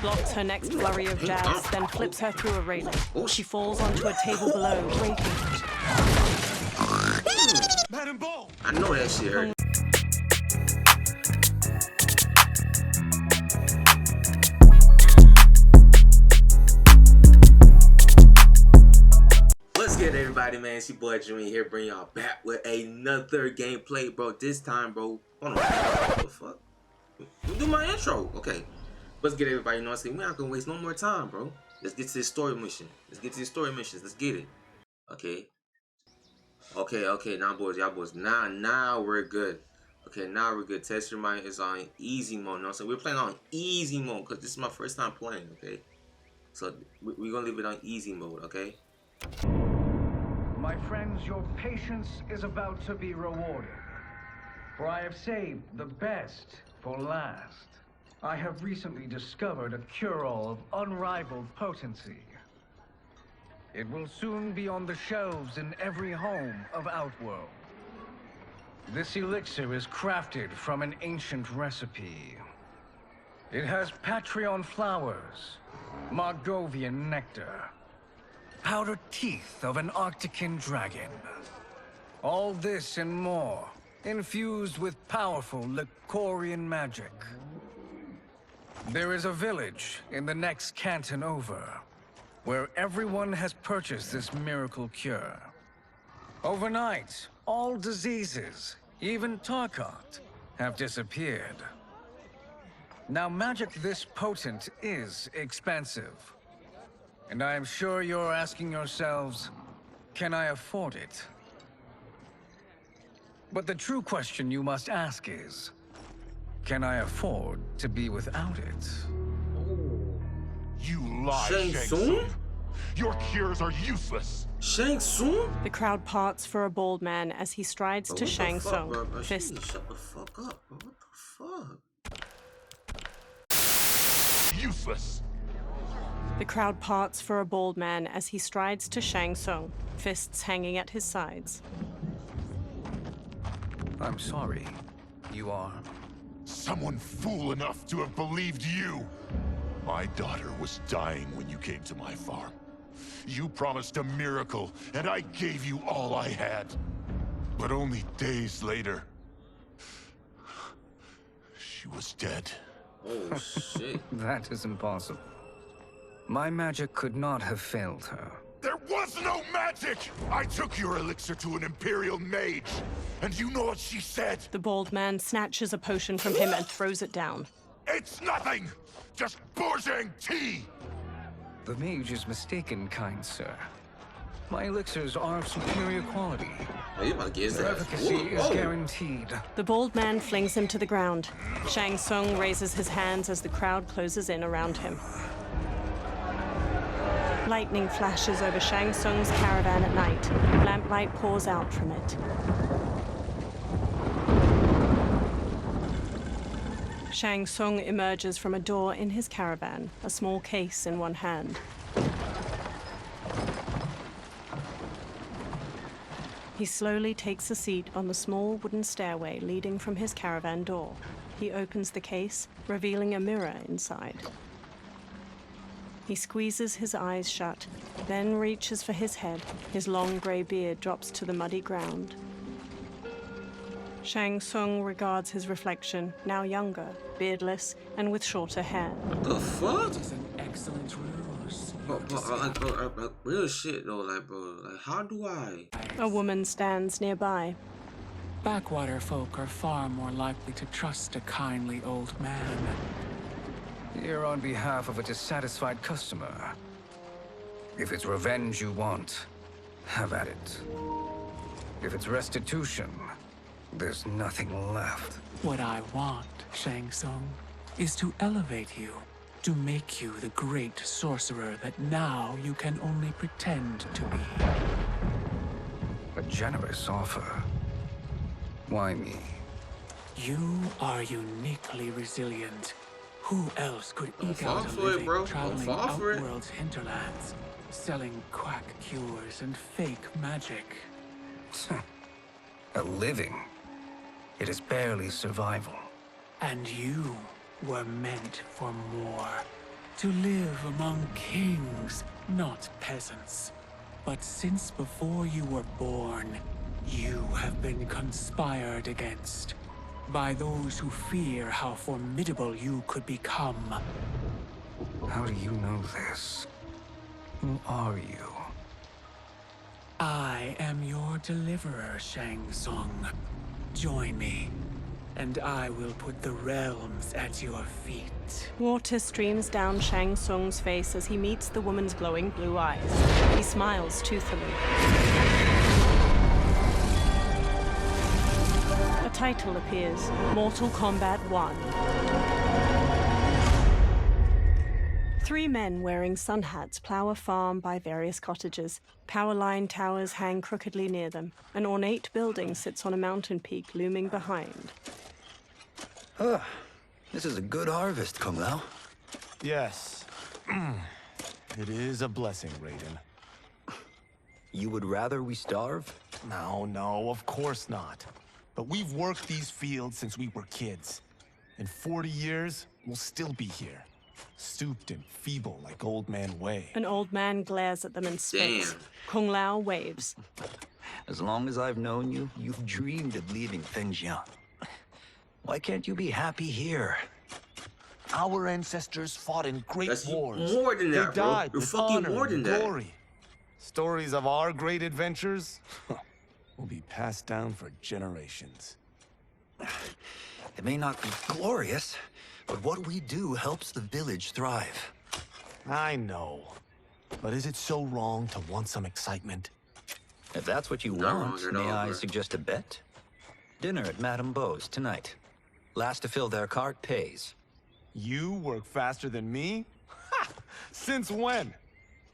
blocks her next flurry of jabs, then flips her through a railing. She falls onto a table below, breaking it. Madam Ball! I know that shit hurt. What's good, everybody, man? It's your boy Junior here, bringing y'all back with another gameplay, bro. This time, bro. Hold on. What the fuck? You do my intro. Okay. Let's get everybody, you know what I'm saying? We're not gonna waste no more time, bro. Let's get to this story mission. Let's get to the story missions. Let's get it. Okay. Okay. Now, boys, y'all boys. Now we're good. Okay, now we're good. Test your mind is on easy mode. You know what I'm saying? We're playing on easy mode because this is my first time playing, okay? So we're gonna leave it on easy mode, okay? My friends, your patience is about to be rewarded. For I have saved the best for last. I have recently discovered a cure-all of unrivaled potency. It will soon be on the shelves in every home of Outworld. This elixir is crafted from an ancient recipe. It has Patreon flowers, Margovian nectar, powdered teeth of an Arctican dragon. All this and more, infused with powerful Licorian magic. There is a village in the next canton over, where everyone has purchased this miracle cure. Overnight, all diseases, even Tarkat, have disappeared. Now, magic this potent is expensive. And I am sure you're asking yourselves, can I afford it? But the true question you must ask is, can I afford to be without it? You lie, Shang Shang Tsung? Tsung. Your cures are useless. Shang Tsung? The crowd parts for a bald man as he strides to Shang Tsung. Fist. Shut the fuck up, bro. What the fuck? Useless. The crowd parts for a bald man as he strides to Shang Tsung, fists hanging at his sides. I'm sorry. You are? Someone fool enough to have believed you. My daughter was dying when you came to my farm. You promised a miracle, and I gave you all I had. But only days later, she was dead. Oh, shit. That is impossible. My magic could not have failed her. There was no magic! I took your elixir to an Imperial mage, and you know what she said? The bald man snatches a potion from him and throws it down. It's nothing! Just Bourgeois tea! The mage is mistaken, kind sir. My elixirs are of superior quality. Oh, you about to get his Their ass. efficacy is guaranteed. The bald man flings him to the ground. Shang Tsung raises his hands as the crowd closes in around him. Lightning flashes over Shang Tsung's caravan at night. Lamplight pours out from it. Shang Tsung emerges from a door in his caravan, a small case in one hand. He slowly takes a seat on the small wooden stairway leading from his caravan door. He opens the case, revealing a mirror inside. He squeezes his eyes shut, then reaches for his head. His long grey beard drops to the muddy ground. Shang Tsung regards his reflection, now younger, beardless, and with shorter hair. What the fuck? It's an excellent ruse. Like, real shit though, like, bro. Like, how do I? A woman stands nearby. Backwater folk are far more likely to trust a kindly old man. Here on behalf of a dissatisfied customer. If it's revenge you want, have at it. If it's restitution, there's nothing left. What I want, Shang Tsung, is to elevate you, to make you the great sorcerer that now you can only pretend to be. A generous offer. Why me? You are uniquely resilient. Who else could eke fall out a for it, living bro. Don't traveling fall for it. Outworld's hinterlands, selling quack cures and fake magic? A living? It is barely survival. And you were meant for more. to live among kings, not peasants. But since before you were born, you have been conspired against by those who fear how formidable you could become. How do you know this? Who are you? I am your deliverer, Shang Tsung. Join me, and I will put the realms at your feet. Water streams down Shang Tsung's face as he meets the woman's glowing blue eyes. He smiles toothily. A title appears, Mortal Kombat 1. Three men wearing sun hats plow a farm by various cottages. Power line towers hang crookedly near them. An ornate building sits on a mountain peak looming behind. This is a good harvest, Kung Lao. Yes. It is a blessing, Raiden. You would rather we starve? No, of course not. But we've worked these fields since we were kids. In 40 years, we'll still be here. Stooped and feeble like Old Man Wei. An old man glares at them in space. Damn. Kung Lao waves. As long as I've known you, you've dreamed of leaving Fengjian. Why can't you be happy here? Our ancestors fought in great That's wars. more than that, they bro. died You're with fucking honor more than and that. glory. Stories of our great adventures will be passed down for generations. It may not be glorious, but what we do helps the village thrive. I know. But is it so wrong to want some excitement? If that's what you Not wrong want, at may all, I bro. suggest a bet? Dinner at Madame Beau's tonight. Last to fill their cart pays. You work faster than me? Ha! Since when?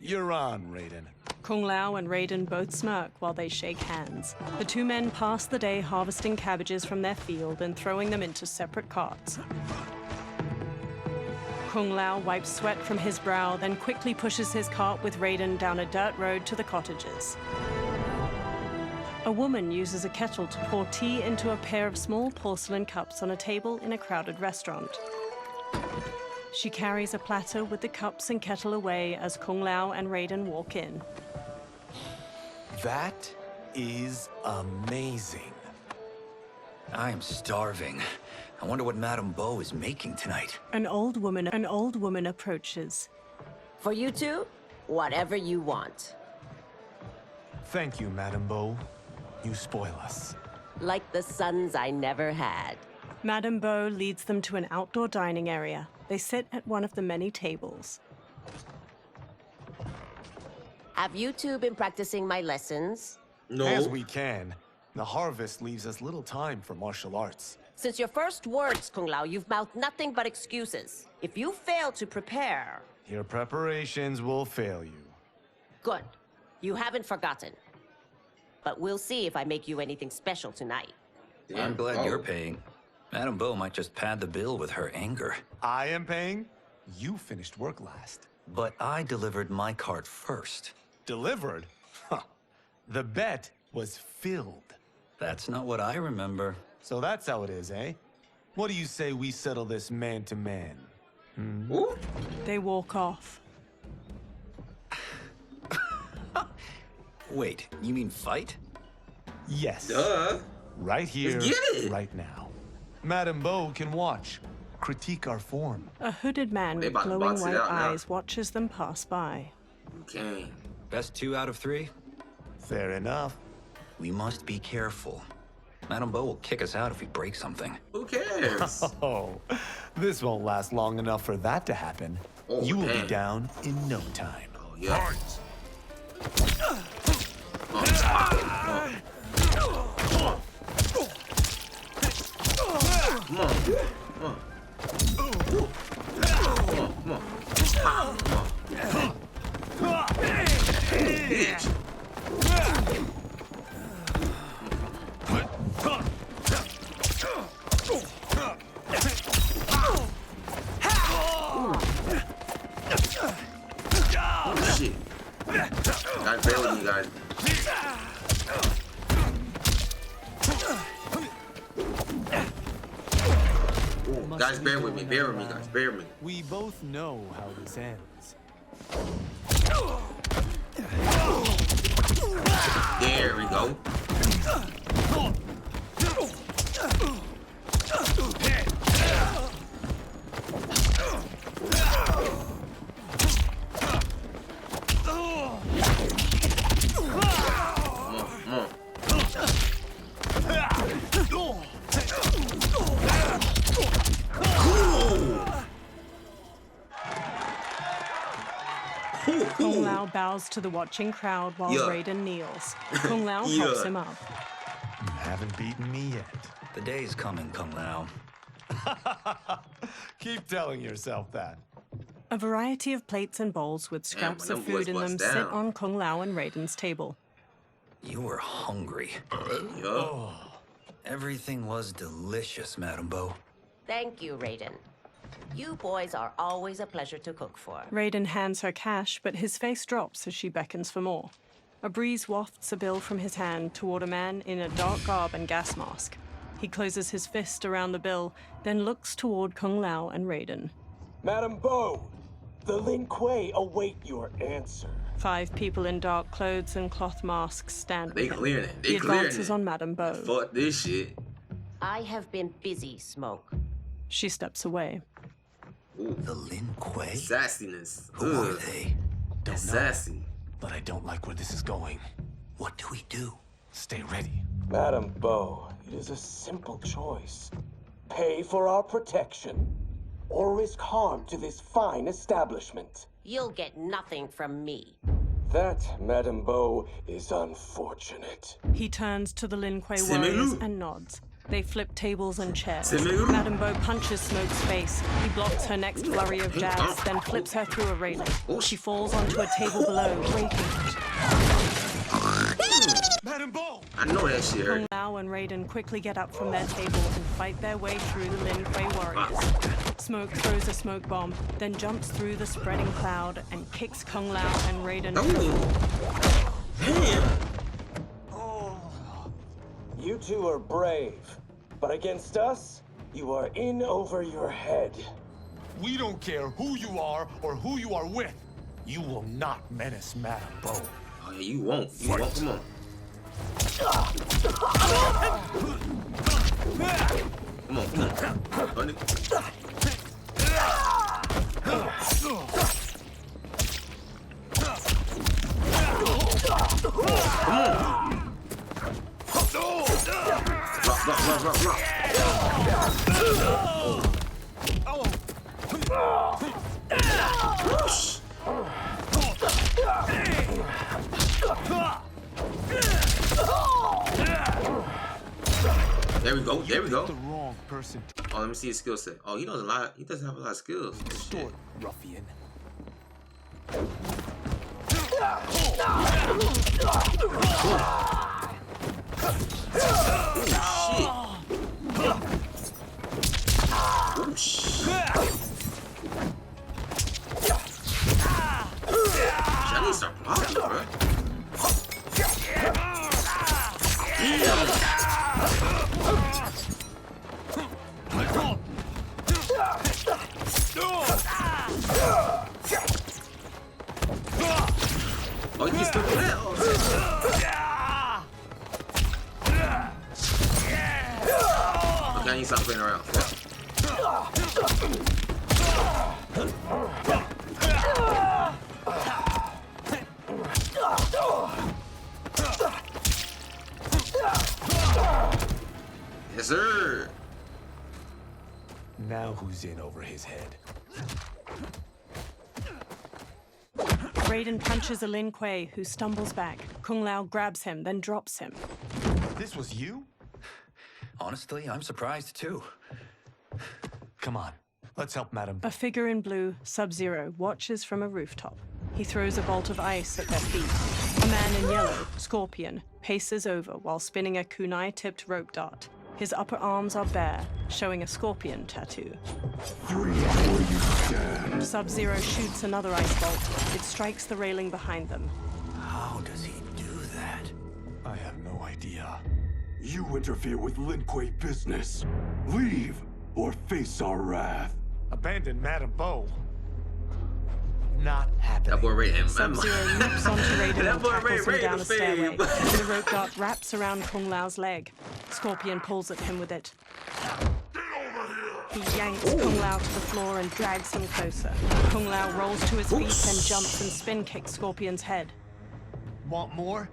You're on, Raiden. Kung Lao and Raiden both smirk while they shake hands. The two men pass the day harvesting cabbages from their field and throwing them into separate carts. Kung Lao wipes sweat from his brow, then quickly pushes his cart with Raiden down a dirt road to the cottages. A woman uses a kettle to pour tea into a pair of small porcelain cups on a table in a crowded restaurant. She carries a platter with the cups and kettle away as Kung Lao and Raiden walk in. That is amazing. I am starving. I wonder what Madame Beau is making tonight. An old woman approaches. For you two, whatever you want. Thank you, Madame Beau. You spoil us. Like the sons I never had. Madame Beau leads them to an outdoor dining area. They sit at one of the many tables. Have you two been practicing my lessons? No. As we can. The harvest leaves us little time for martial arts. Since your first words, Kung Lao, you've mouthed nothing but excuses. If you fail to prepare... Your preparations will fail you. Good. You haven't forgotten. But we'll see if I make you anything special tonight. I'm glad you're Oh. paying. Madame Beau might just pad the bill with her anger. I am paying. You finished work last. But I delivered my cart first. Delivered? Huh. The bet was filled. That's not what I remember. So that's how it is, eh? What do you say we settle this man to man? Ooh. They walk off. Wait, you mean fight? Yes. Duh. Right here, Let's get it. right now. Madame Beau can watch, critique our form. A hooded man They with about to glowing box it white out now. eyes watches them pass by. Okay. Best 2 out of 3? Fair enough. We must be careful. Madame Beau will kick us out if we break something. Who cares? Oh, this won't last long enough for that to happen. Oh, You will damn. be down in no time. Oh, yeah. Come on. Come on. Come on. Bitch. Oh, shit. Gotta bear with me, guys. Guys, bear with me, guys, bear with me. We both know how this ends. There we go. Kung Lao bows to the watching crowd while Raiden kneels. Kung Lao helps him up. You haven't beaten me yet. The day's coming, Kung Lao. Keep telling yourself that. A variety of plates and bowls with scraps of food in them sit on Kung Lao and Raiden's table. You were hungry. Yo. Everything was delicious, Madame Bo. Thank you, Raiden. You boys are always a pleasure to cook for. Raiden hands her cash, but his face drops as she beckons for more. A breeze wafts a bill from his hand toward a man in a dark garb and gas mask. He closes his fist around the bill, then looks toward Kung Lao and Raiden. Madame Bo, the Lin Kuei await your answer. 5 people in dark clothes and cloth masks stand They with him. clearing it. They He clearing advances it. on Madame Bo. Fuck this shit. I have been busy, Smoke. She steps away. Ooh. The Lin Kuei? Sassiness. Who are they? Don't know, Sassy. but I don't like where this is going. What do we do? Stay ready. Madame Bo, it is a simple choice. Pay for our protection, or risk harm to this fine establishment. You'll get nothing from me. That, Madame Bo, is unfortunate. He turns to the Lin Kuei C'est warriors Melou. and nods. They flip tables and chairs. C'est Melou. Madame Bo punches Smoke's face. He blocks her next flurry of jabs, then flips her through a railing. She falls onto a table below, breaking it. Madame Bo! I know that shit Kung hurt. Lao and Raiden quickly get up from their table and fight their way through the Lin Kuei warriors. Smoke throws a smoke bomb, then jumps through the spreading cloud and kicks Kung Lao and Raiden. Oh. Damn. You two are brave, but against us, you are in over your head. We don't care who you are or who you are with. You will not menace Madame Bo. Oh, yeah, you won't. You won't. Come on. Come on, come on. Run it. Come on. Rock. Whoosh. There we go. There we go. The wrong person. Oh, let me see his skill set. Oh, he knows a lot. He doesn't have a lot of skills. Shit. Short ruffian. Oh shit. I need to start blocking, bro. Oh, you can still do that? Oh, okay, I need to stop playing around. Fuck. Yes, sir. Now who's in over his head? Raiden punches a Lin Kuei, who stumbles back. Kung Lao grabs him, then drops him. This was you? Honestly, I'm surprised too. Come on, let's help Madame. A figure in blue, Sub-Zero, watches from a rooftop. He throws a bolt of ice at their feet. A man in yellow, Scorpion, paces over while spinning a kunai-tipped rope dart. His upper arms are bare, showing a scorpion tattoo. Sub-Zero shoots another ice bolt. It strikes the railing behind them. How does he do that? I have no idea. You interfere with Lin Kuei business. Leave! or face our wrath. Abandon Madame Bo. Not happening. That boy Raiden. Sub-Zero leaps onto Raiden That and boy tackles him Raiden down a was stairway. fame. The rope dart wraps around Kung Lao's leg. Scorpion pulls at him with it. He yanks Kung Lao to the floor and drags him closer. Kung Lao rolls to his feet, then jumps and spin kicks Scorpion's head. Want more?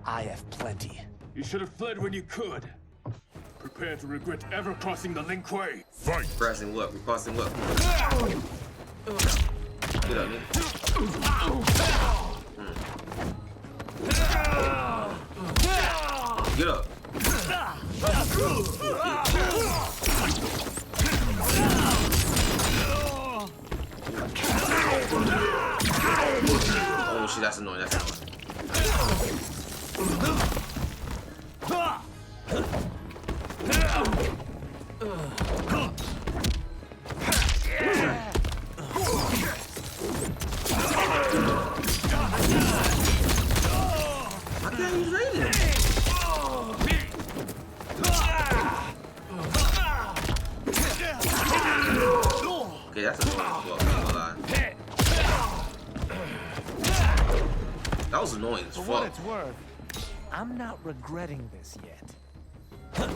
I have plenty. You should have fled when you could. Prepare to regret ever crossing the Lin Kuei. Fight! Crossing what? We crossing what? Get up, nigga. Get up. Oh shit, that's annoying. That's annoying. I can't use Raiden. Okay, that's annoying as well. I'm not gonna lie. That was annoying as For what fuck. it's worth, I'm not regretting this yet. Come on.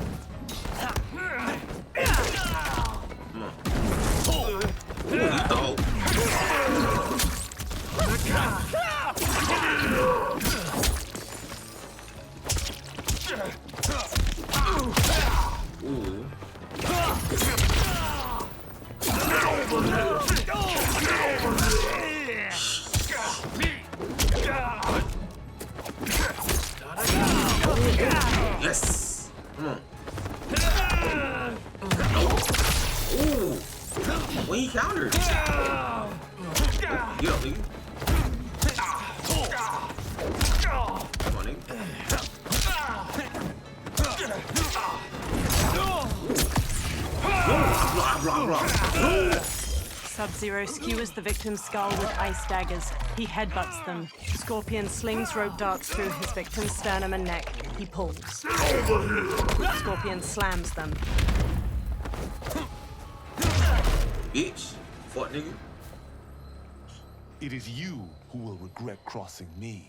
Ooh, you dog. Ooh. Yes. Come on. Ooh. When he countered. Get up, nigga. Come on, nigga. Block. Sub-Zero skewers the victim's skull with ice daggers. He headbutts them. Scorpion slings rope darts through his victim's sternum and neck. He pulls. Scorpion slams them. Bitch. Fuck, nigga. It is you who will regret crossing me.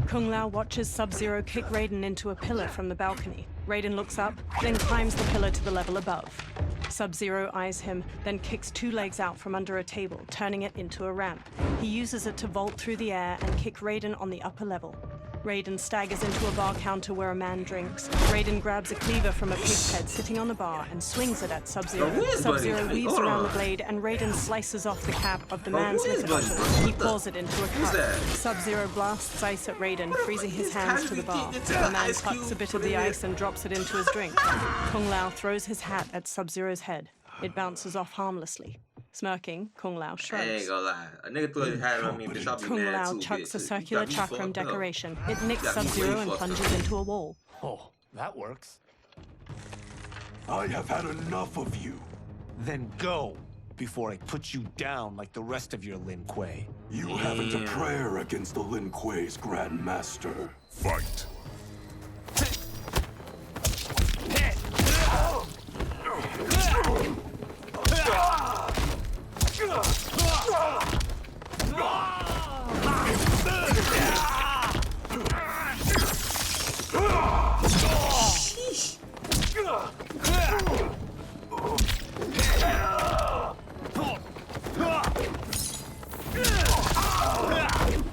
Kung Lao watches Sub-Zero kick Raiden into a pillar from the balcony. Raiden looks up, then climbs the pillar to the level above. Sub-Zero eyes him, then kicks two legs out from under a table, turning it into a ramp. He uses it to vault through the air and kick Raiden on the upper level. Raiden staggers into a bar counter where a man drinks. Raiden grabs a cleaver from a pig's head sitting on the bar and swings it at Sub-Zero. Sub-Zero weaves around the blade and Raiden slices off the cap of the man's liquor bottle. He pours it into a cup. Sub-Zero blasts ice at Raiden, freezing his hands to the bar. The man plucks a bit of the ice and drops it into his drink. Kung Lao throws his hat at Sub-Zero's head. It bounces off harmlessly. Smirking, Kung Lao I ain't shrugs. gonna lie. A nigga threw his hat on me, bitch. I'll be Kung mad Lao too, chucks bitch. a circular You got me chakram fucked up. decoration. It nicks got me way Sub-Zero and fucked plunges up. into a wall. Oh, that works. I have had enough of you. Then go, before I put you down like the rest of your Lin Kuei. You haven't a prayer against the Lin Kuei's Grand Master. Fight!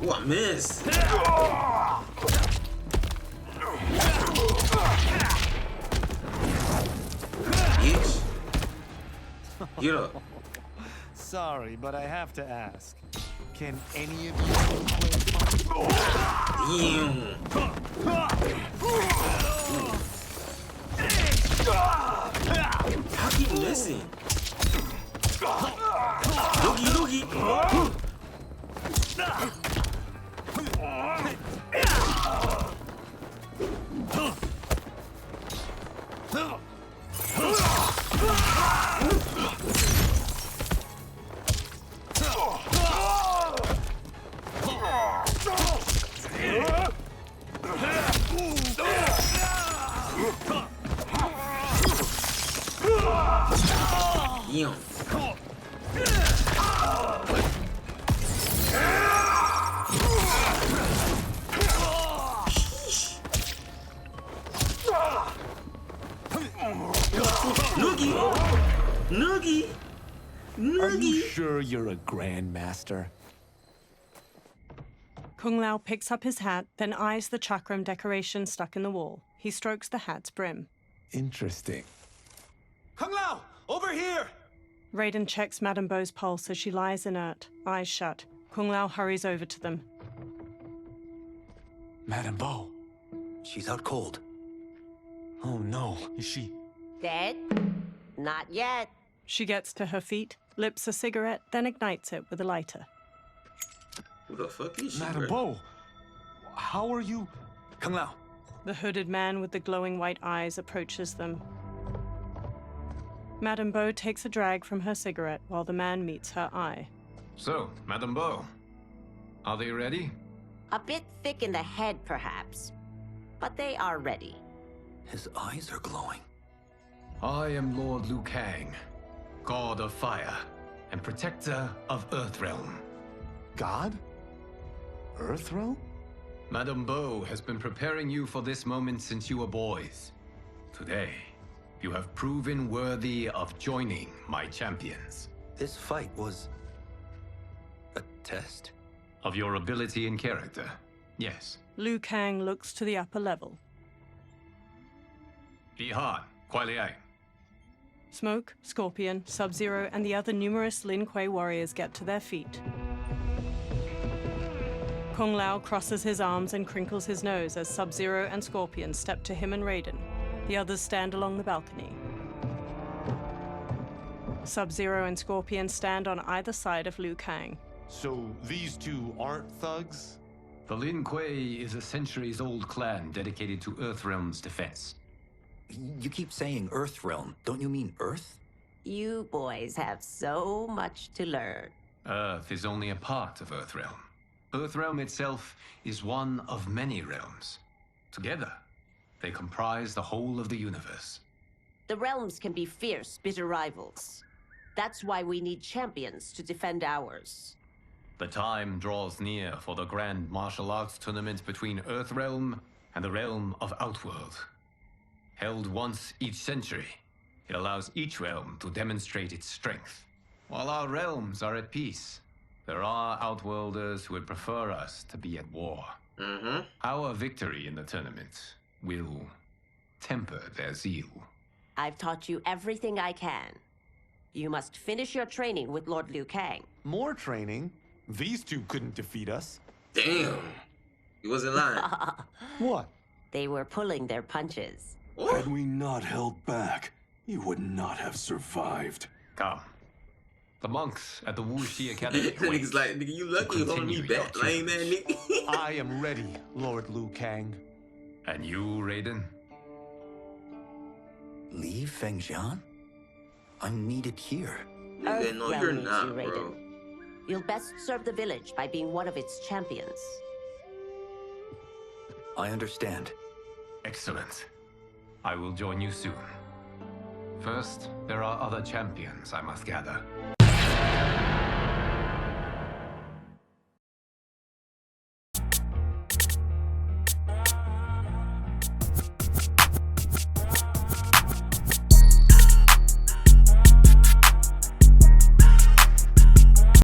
Ooh, I missed. Bitch. Get up. Sorry, but I have to ask. Can any of you Damn. How keep missing? Loogie. Damn. Noogie! Are you sure you're a grandmaster? Kung Lao picks up his hat, then eyes the chakram decoration stuck in the wall. He strokes the hat's brim. Interesting. Kung Lao, over here! Raiden checks Madame Beau's pulse as she lies inert, eyes shut. Kung Lao hurries over to them. Madame Beau. She's out cold. Oh no, is she... Dead? Not yet. She gets to her feet, lips a cigarette, then ignites it with a lighter. Who the fuck is she, Madame Beau, how are you... Kung Lao. The hooded man with the glowing white eyes approaches them. Madame Beau takes a drag from her cigarette while the man meets her eye. So, Madame Beau, are they ready? A bit thick in the head, perhaps. But they are ready. His eyes are glowing. I am Lord Liu Kang, God of Fire and Protector of Earthrealm. God? Earthrealm? Madame Beau has been preparing you for this moment since you were boys. Today, you have proven worthy of joining my champions. This fight was... a test? Of your ability and character, yes. Liu Kang looks to the upper level. Bihan, Kuai Liang. Smoke, Scorpion, Sub-Zero, and the other numerous Lin Kuei warriors get to their feet. Kung Lao crosses his arms and crinkles his nose as Sub-Zero and Scorpion step to him and Raiden. The others stand along the balcony. Sub-Zero and Scorpion stand on either side of Liu Kang. So these two aren't thugs? The Lin Kuei is a centuries-old clan dedicated to Earthrealm's defense. You keep saying Earthrealm. Don't you mean Earth? You boys have so much to learn. Earth is only a part of Earthrealm. Earthrealm itself is one of many realms. Together, they comprise the whole of the universe. The realms can be fierce, bitter rivals. That's why we need champions to defend ours. The time draws near for the grand martial arts tournament between Earthrealm and the realm of Outworld. Held once each century, it allows each realm to demonstrate its strength. While our realms are at peace, there are Outworlders who would prefer us to be at war. Our victory in the tournament will temper their zeal. I've taught you everything I can. You must finish your training with Lord Liu Kang. More training? These two couldn't defeat us. Damn. He wasn't lying. What? They were pulling their punches. Had we not held back, you would not have survived. Come. The monks at the Wuxi Academy. Nigga's like, nigga, you lucky you holding me back, lame man, nigga. I am ready, Lord Liu Kang. And you, Raiden? Leave Fengjian? I'm needed here. Nigga, no, you're Earthrealm not, needs you, bro. Raiden. You'll best serve the village by being one of its champions. I understand. Excellent. I will join you soon. First, there are other champions I must gather.